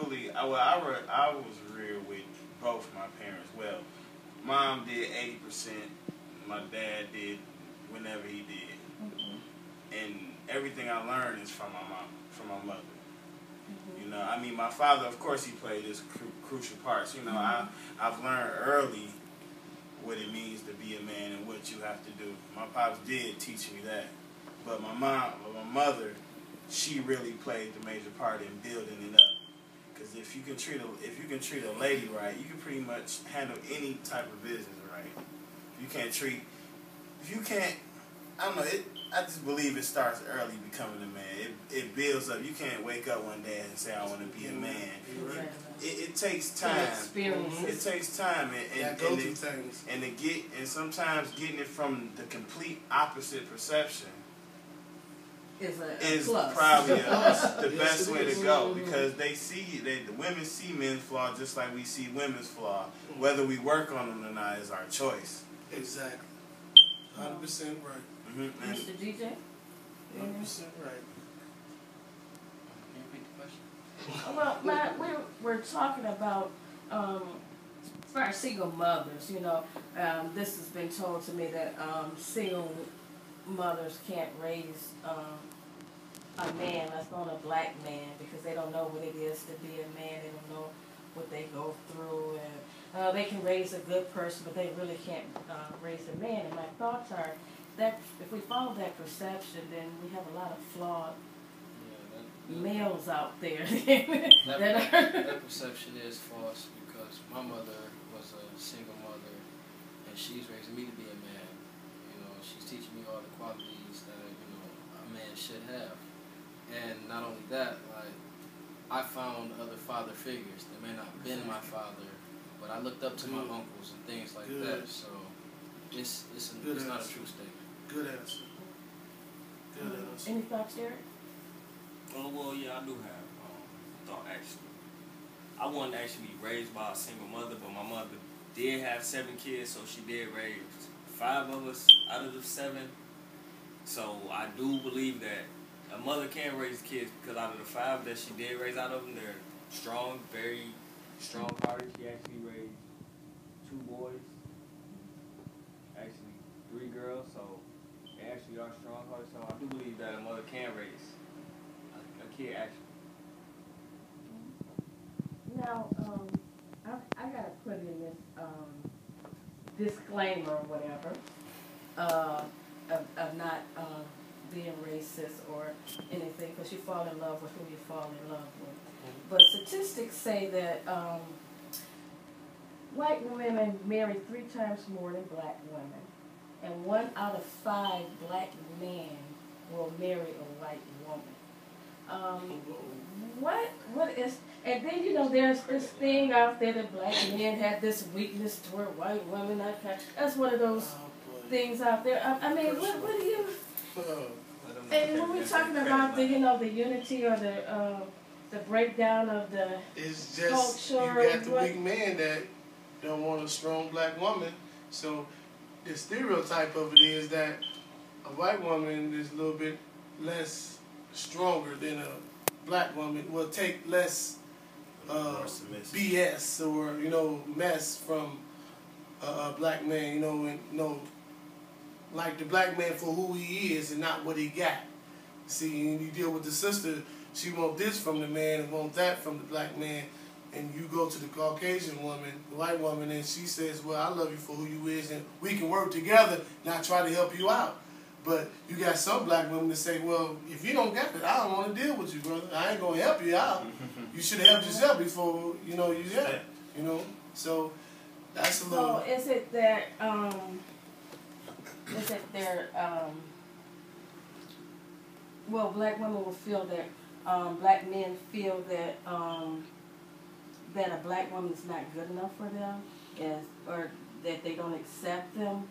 believe, I was reared with both my parents. Well, mom did 80%, my dad did whenever he did. And everything I learned is from my mom, from my mother. You know, I mean, my father, of course, he played his crucial parts. You know, I've learned early what it means to be a man and what you have to do. My pops did teach me that. But my mother, she really played the major part in building it up. Because if you can treat a lady right, you can pretty much handle any type of business right. I don't know. I just believe it starts early becoming a man. It builds up. You can't wake up one day and say I want to be a man. It takes time. It takes time, and sometimes getting it from the complete opposite perception is probably the best way to go, because the women see men's flaw just like we see women's flaw. Whether we work on them or not is our choice. Exactly. 100% right. Mr. DJ? 100% right. Can you repeat the question? Well, we're talking about as far as single mothers. You know, this has been told to me that single mothers can't raise a man, let's call a black man, because they don't know what it is to be a man. They don't know what they go through, and they can raise a good person, but they really can't raise a man. And my thoughts are that if we follow that perception, then we have a lot of flawed males out there. that perception is false, because my mother was a single mother, and she's raising me to be a man. You know, she's teaching me all the qualities that a man should have. And not only that, like, I found other father figures that may not have been my father, but I looked up to my uncles and things like that. So it's not a true statement. Good answer. Good answer. Any thoughts, Derek? Oh, well, yeah, I do have thought, actually. I wasn't actually raised by a single mother, but my mother did have 7 kids, so she did raise 5 of us out of the 7. So I do believe that a mother can raise kids, because out of the 5 that she did raise out of them, they're strong, very strong-hearted. She actually raised 2 boys, actually 3 girls, so they actually are strong-hearted. So I do believe that a mother can raise a kid, actually. Now, I gotta put in this disclaimer or whatever of not being racist or anything, because you fall in love with who you fall in love with. But statistics say that white women marry 3 times more than black women, and 1 out of 5 black men will marry a white woman. What is, and then there's this thing out there that black men have this weakness toward white women. That's one of those things out there. I mean, what do you? And when we're talking about the unity or the breakdown of the it's just culture, you got the weak man that don't want a strong black woman. So the stereotype of it is that a white woman is a little bit less stronger than a black woman, will take less BS or mess from a black man, like the black man for who he is and not what he got. See, and you deal with the sister, she want this from the man and want that from the black man, and you go to the Caucasian woman, the white woman, and she says, well, I love you for who you is, and we can work together, not try to help you out. But you got some black women that say, well, if you don't get it, I don't want to deal with you, brother. I ain't going to help you out. You should have helped yourself before, you help. So that's a little... So is it that, well, black women will feel that, black men feel that, that a black woman is not good enough for them, or that they don't accept them?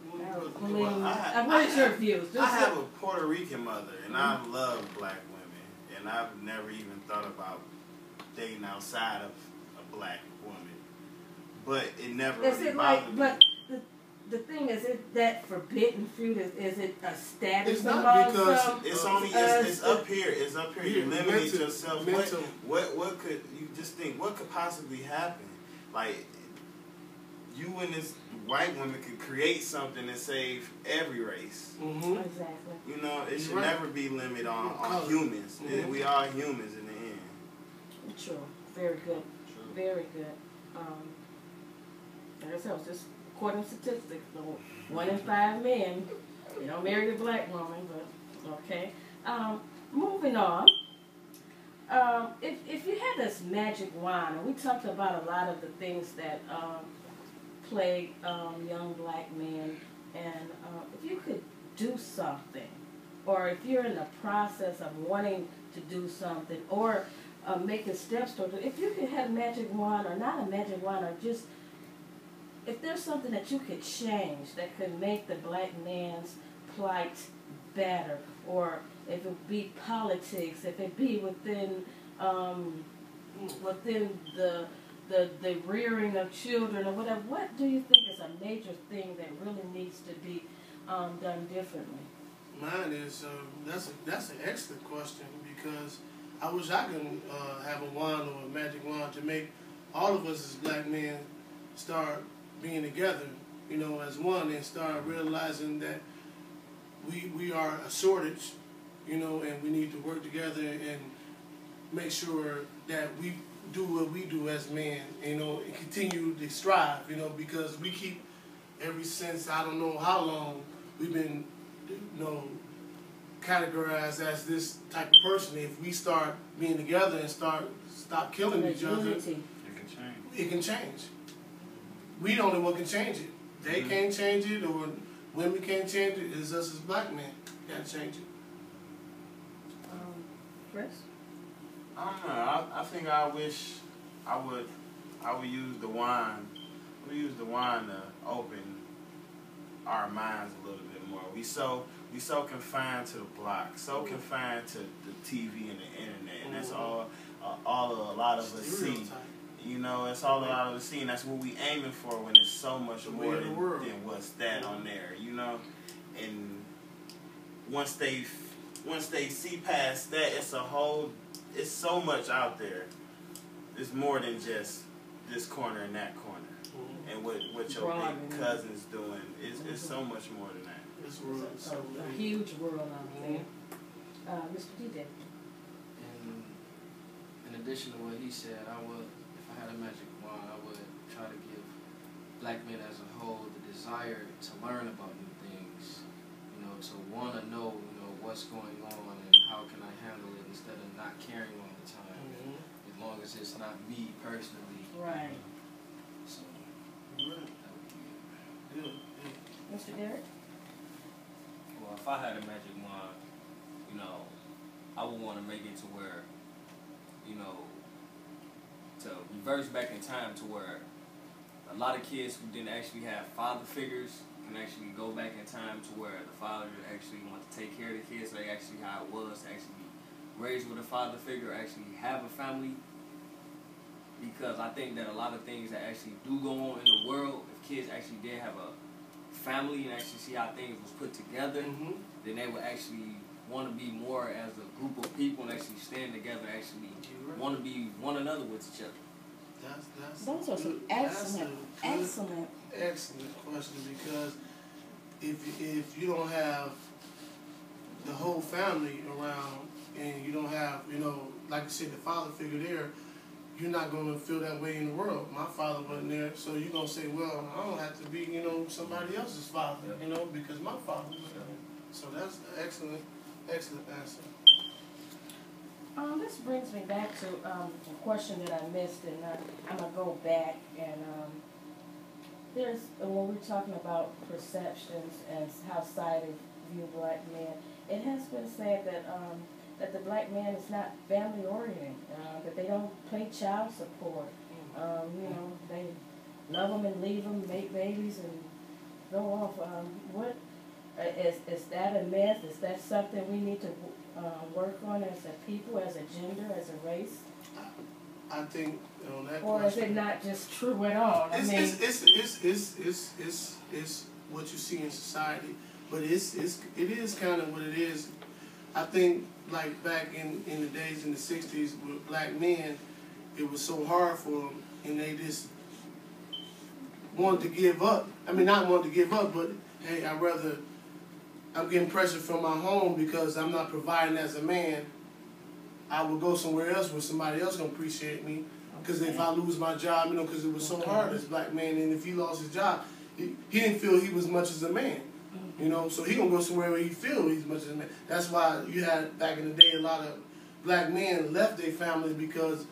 What is your view? I have a Puerto Rican mother, and I love black women, and I've never even thought about dating outside of a black woman. But it never really bothered me. the thing is, it that forbidden fruit is it a status It's not among because some? It's only it's up here. It's up here. You eliminate yourself. Mental. What could you just think? What could possibly happen? Like you and this white woman could create something to save every race. Mm-hmm. Exactly. You know, it should Right. never be limited on humans. Mm-hmm. We are humans in the end. True. Very good. True. Very good. Like I said, it's just according to statistics, so 1 in 5 men, you know, married a black woman, but okay. Moving on. If you had this magic wand, and we talked about a lot of the things that plague young black men, and if you could do something, or if you're in the process of wanting to do something, or making steps towards it, if you could have a magic wand, or not a magic wand, or just if there's something that you could change that could make the black man's plight better, or if it be politics, if it be within the rearing of children or whatever, what do you think is a major thing that really needs to be done differently? Mine is that's an excellent question, because I wish I could have a wand or a magic wand to make all of us as black men start being together, you know, as one, and start realizing that we are a shortage, you know, and we need to work together and make sure that we do what we do as men, you know, and continue to strive, you know, because we keep, ever since I don't know how long, we've been, you know, categorized as this type of person. If we start being together and stop killing each other, It can change. it can change. We the only one can change it. They can't change it, or women can't change it. It's us as black men got to change it. Chris? I don't know. I think I wish I would use the wine. We use the wine to open our minds a little bit more. We so confined to the block, so confined to the TV and the internet, and that's all a lot of us see. You know, it's all a lot of us see, and that's what we aiming for when it's so much more than what's that on there. You know, and once they see past that, it's so much out there. It's more than just this corner and that corner. And what your big cousin's doing is so much more than that. This world is so a huge world out there. Mr. DJ. And in addition to what he said, I would, if I had a magic wand, I would try to give black men as a whole the desire to learn about new things. You know, to want to know, you know, what's going on and how can I handle it, instead of not caring all the time. As long as it's not me personally. Right. So, Right. that would be it. Good. Mr. Derek? Well, if I had a magic wand, you know, I would want to make it to where, you know, to reverse back in time to where a lot of kids who didn't actually have father figures can actually go back in time to where the father actually want to take care of the kids, like actually how it was to actually be raised with a father figure, actually have a family. Because I think that a lot of things that actually do go on in the world, if kids actually did have a family and actually see how things was put together, then they would actually want to be more as a group of people and actually stand together, actually want to be one another with each other. Those are some excellent question, because if you don't have the whole family around, and you don't have, you know, like I said, the father figure there, you're not going to feel that way in the world. My father wasn't there, so you're going to say, well, I don't have to be, you know, somebody else's father, you know, because my father was there. So that's an excellent answer. This brings me back to a question that I missed, and I'm going to go back. And there's, when we're talking about perceptions and how society view black men, it has been said that that the black man is not family oriented, that they don't pay child support. You know, they love them and leave them, make babies, and go off. What is that a myth? Is that something we need to work on as a people, as a gender, as a race? I think on that or question, is it not just true at all? It's what you see in society. But it is kind of what it is. I think like back in the days in the 60s with black men, it was so hard for them, and they just wanted to give up. I mean, not wanted to give up, but hey, I'm getting pressure from my home because I'm not providing as a man. I will go somewhere else where somebody else gonna appreciate me. Because if I lose my job, because it was so hard as a black man, and if he lost his job, he didn't feel he was much as a man. So he gonna go somewhere where he feel he's much as a man. That's why you had back in the day a lot of black men left their families because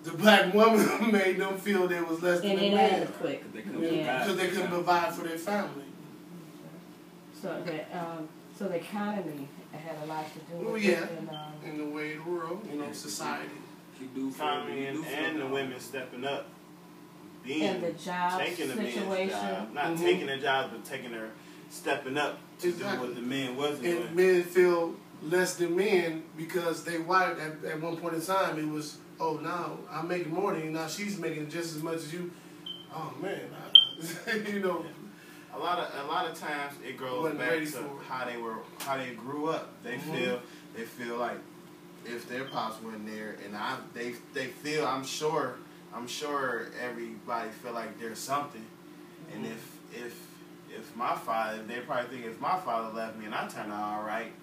the black woman made them feel they was less than a man. Because they couldn't provide for their family. So the economy had a lot to do with it. In the way of the world, society. Economy and the women stepping up, and the job taking the situation, men's job, not taking their jobs, but stepping up to do what the men wasn't doing. And men feel less than men because they wife at one point in time it was, oh, now I'm making more than you, now she's making just as much as you. Oh man, A lot of times it goes back to how they grew up. They feel like if their pops weren't there, and they feel, I'm sure everybody feel like there's something, and if my father, they probably think if my father left me and I turned out all right,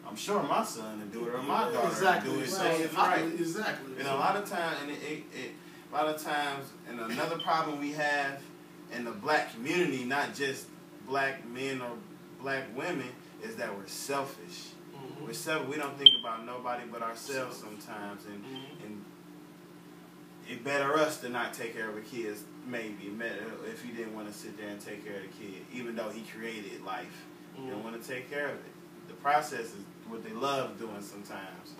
I'm sure my son will do it or my daughter will do it. So it's right. Exactly. And a lot of times, and another problem we have in the black community, not just black men or black women, is that we're selfish. We're selfish. We don't think about nobody but ourselves sometimes, and it better us to not take care of the kids. Maybe if he didn't want to sit there and take care of the kid, even though he created life, he don't want to take care of it. The process is what they love doing sometimes.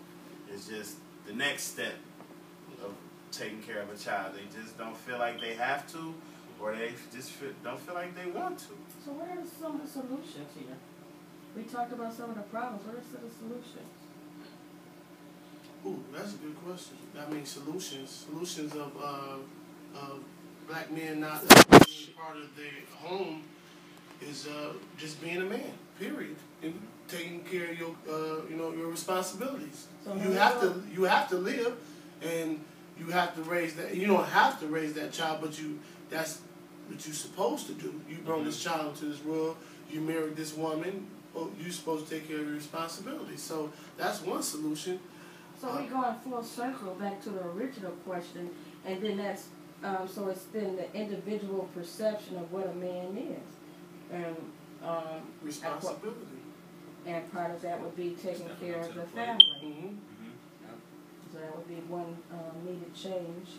It's just the next step of taking care of a child. They just don't feel like they have to, or they just don't feel like they want to. So what are some of the solutions here? We talked about some of the problems. What are some of the solutions? Ooh, that's a good question. I mean, solutions of black men not being part of their home is just being a man. Period. And taking care of your responsibilities. So you have to live, and you have to raise that. You don't have to raise that child, but that's what you're supposed to do. You brought this child into this world. You married this woman. Well, you're supposed to take care of your responsibilities. So that's one solution. So we're going full circle back to the original question, and then that's so it's then the individual perception of what a man is, and responsibility. And part of that would be taking care of the family. So that would be one needed change.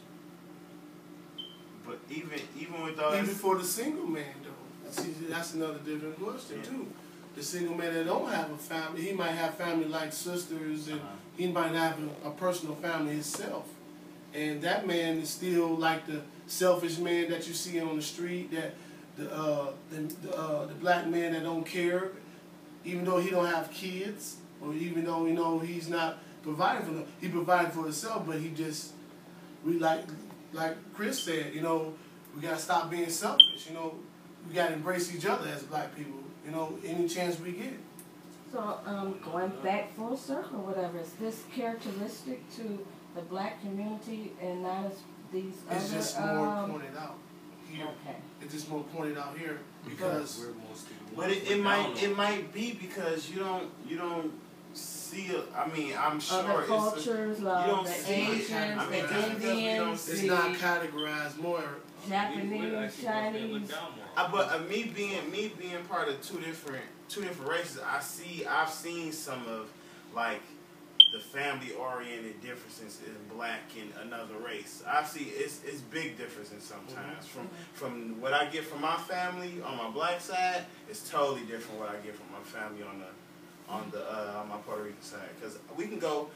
But even with all even for the single man though, see, that's another different question too. The single man that don't have a family, he might have family like sisters, and he might have a personal family himself. And that man is still like the selfish man that you see on the street, that the black man that don't care, even though he don't have kids, or even though he's not providing for them. He provided for himself, but we like Chris said, we gotta stop being selfish. We gotta embrace each other as black people. Any chance we get. So going back full circle, whatever, is this characteristic to the black community and not as these other? It's just more pointed out here. Okay. It's just more pointed out here because. But it might be because you don't see it. I mean, I'm sure other cultures, you don't the see Asians, it. I mean, the Indians, it's not categorized more. Japanese, Chinese. But me being part of two different races, I've seen some of like the family oriented differences in black and another race. I see it's big differences sometimes. From what I get from my family on my black side, it's totally different what I get from my family on my Puerto Rican side. Because we can go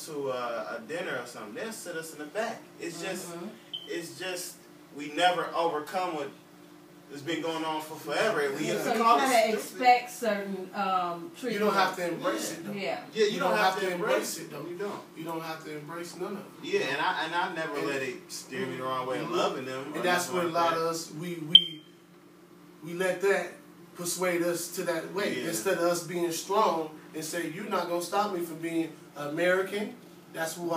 to a dinner or something. They'll sit us in the back. It's just we never overcome what has been going on for forever. So you kind of expect certain treatment. You don't have to embrace it, though. Yeah, you don't have to embrace it, though. You don't. You don't have to embrace none of it. Yeah, and I never let it steer me the wrong way of loving them. And that's what a lot of us, we let that persuade us to that way. Yeah. Instead of us being strong and say, you're not going to stop me from being American. That's who